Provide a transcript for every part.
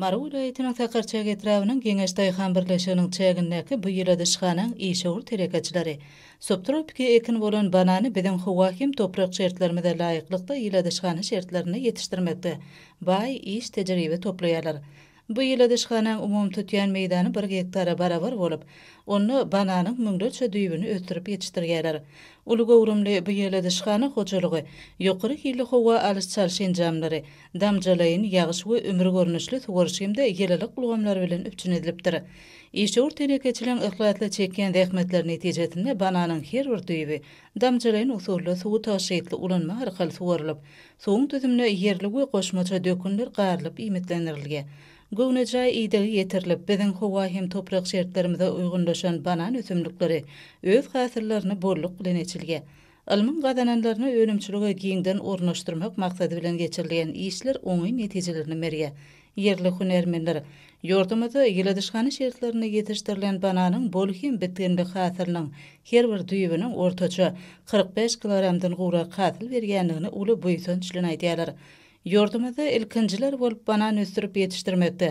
Mara vilayetiniň Sakarçag etrawynyň Geňeş Daýhan birleşiginiň çägindäki bu ýyla dyşganyň işegur terekaçylary subtropika ekin bolan banany biziň hawakim toprak şertlerimizde laýyklykda ýyla dyşgany şertlerini ýetişdirmekde baý iş tejribe toplaýarlar. Bu ýyla dyşganyň umum tutýan meýdany 1 hektara barabar bolup, onu bananyň müňdeçe düýbüni ötürüp ýetişdirýärler. Ulu gowrumly bu ýyla dyşgany hojalygy, ýokary hili howa alys çalyşan jamlary, damjalaýyn ýagyş we ömür görnüşli sugurşymda ýelelik bulgamlar bilen üpçün edilipdir. İşegur terekeçiliň ıhlatly çekýän zähmetler netijesinde bananyň her bir düýbi damjalaýyn usuly suw taşyýytly ulanma arkaly suwarylyp, suwuň tüzümine ýerli we goşmaça dökünler garylyp iýmitlendirilýär. Göwnejä ýetigi ýetirilip, biziň howa hem toprak şertlerimize uygunlaşan banan ösümlikleri öz hasyrlaryny bolluk bilen içilýär. Ilmyň gazananlaryny önümçüligi giňden ornaşdyrmak maksady bilen geçirilýän işler oňy netijelerini berýär. Yerli hunermenler ýurdumyzda ýyla dyşgany şertlerini ýetişdirilen bananyň bol hem bitgenlik hasyrynyň her bir düýbüniň ortaça 45 kilogramdan gura hasyl berýändigini uly buýsunç bilen aýdýarlar. Ýurdumyzda ilkinjiler bolup banan ösdürip ýetişdirmekde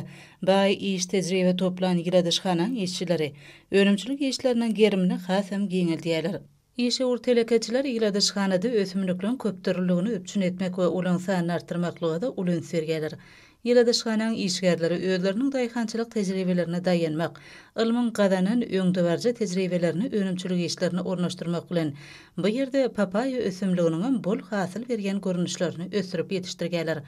baý iş tejribe toplan ýyla dyşganyň işçileri önümçilik işleriniň gerimini hasam giňildýärler. İşegur telekeçiler ýyla dyşganyda ösümliklerin köpdürligini üpçün etmek we ulan sanyny artdyrmaklyga da uly üns berýärler. Ýyla dyşganyň işgärleri özleriniň daýhançylyk tejribelerine daýanmak, ilmiň gazanan öňdüberje tejribelerini önümçilik işlerini ornaşdyrmak bilen bu ýerde papaya ösümliginiň bol hasyl berýän görnüşlerini ösdürip ýetişdirýärler.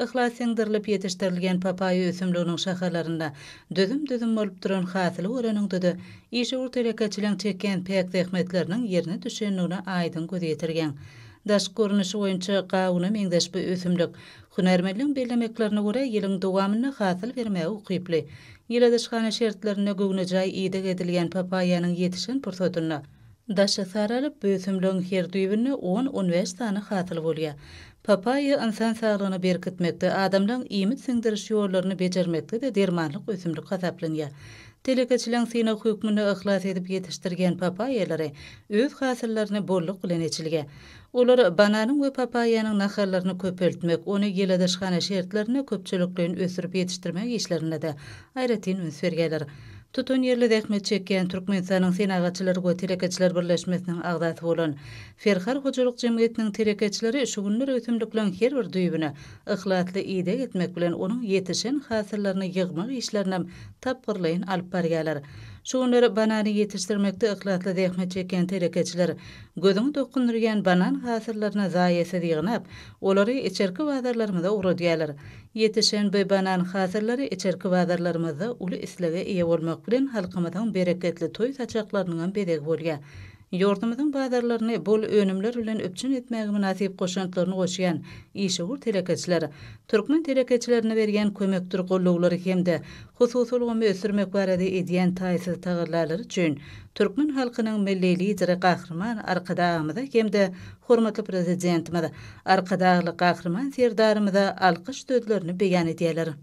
Ihlasyndyrylyp ýetişdirilýän papaya ösümliginiň şahalarynda dözüm bolup duran hasyly göreningde işegur telekeçiliň çekýän pek zähmetleriniň ýerine düşenligine aýdyn göz ýetirgen. Daş görnüşi boýunça gawuna meňdeş bu ösümlik hunermenliň bellemeklerine görä ýylyň dowamyny hasyl bermäge ukyply. Ýyla dyşgany şertlerine göwnejä ýydyk edilýän papayanyň ýetişen pursatyny daşa saralyp bu ösümligiň her düýbüni 10-15 sany hasyl bolýar. Papaya insan saglygyny berkitmekde, adamlaryň iýmit siňdiriş ýollaryny bejermekde de dermanlyk ösümlik hasaplanýar. Telekeçiliň syna hükmüni ihlas edip ýetişdirgen papayalary öz hasyllaryny bolluk bilen içilýär. Olar bananyň we papayanyň naharlaryny köpeltmek, ony ýyla dyşgany şertlerini köpçüliklerini ösdürip ýetişdirmek işlerine de aýratyn üns berýärler. Tutun ýerli zähmet çekýän Türkmenistanyň senagaçylary we telekeçiler birleşmesiniň agdaty bolan Ferhar hojalyk jemgyýetiniň telekeçileri şu günler ösümliklerin her bir düýbüne ihlatly ýyda etmek bilen onuň ýetişen hasyllaryny ýygmak işlerine tapgyrlaýyn alyp barýarlar. Şu günler banany ýetişdirmekde ihlatly zähmet çekýän telekeçiler gözüňi dokundurýan banan hasyllaryna zaýy edýänap, olary içerki bazarlarymyzda uradýarlar. Ýetişen bu banan hasyllary içerki bazarlarymyzda uly islige eýe bolmak bilen halkymyzyň bereketli toý saçaklarynyň bedegi bolýar. Ýurdumyzyň bazarlaryny bol önümler bilen öpçün etmäge münasip goşantlaryny goşýan işegur telekeçiler türkmen telekeçilerine berýän kömekdir gollawlary hemde hususylygyny ösürmek barada edýän taýsyz taýyarlary üçin türkmen halkynyň milli lideri gahrman arkadagymyza hemde hormatly prezidentimiz arkadagly gahrman serdarymyza alkyş sözlerini beýan edýärler.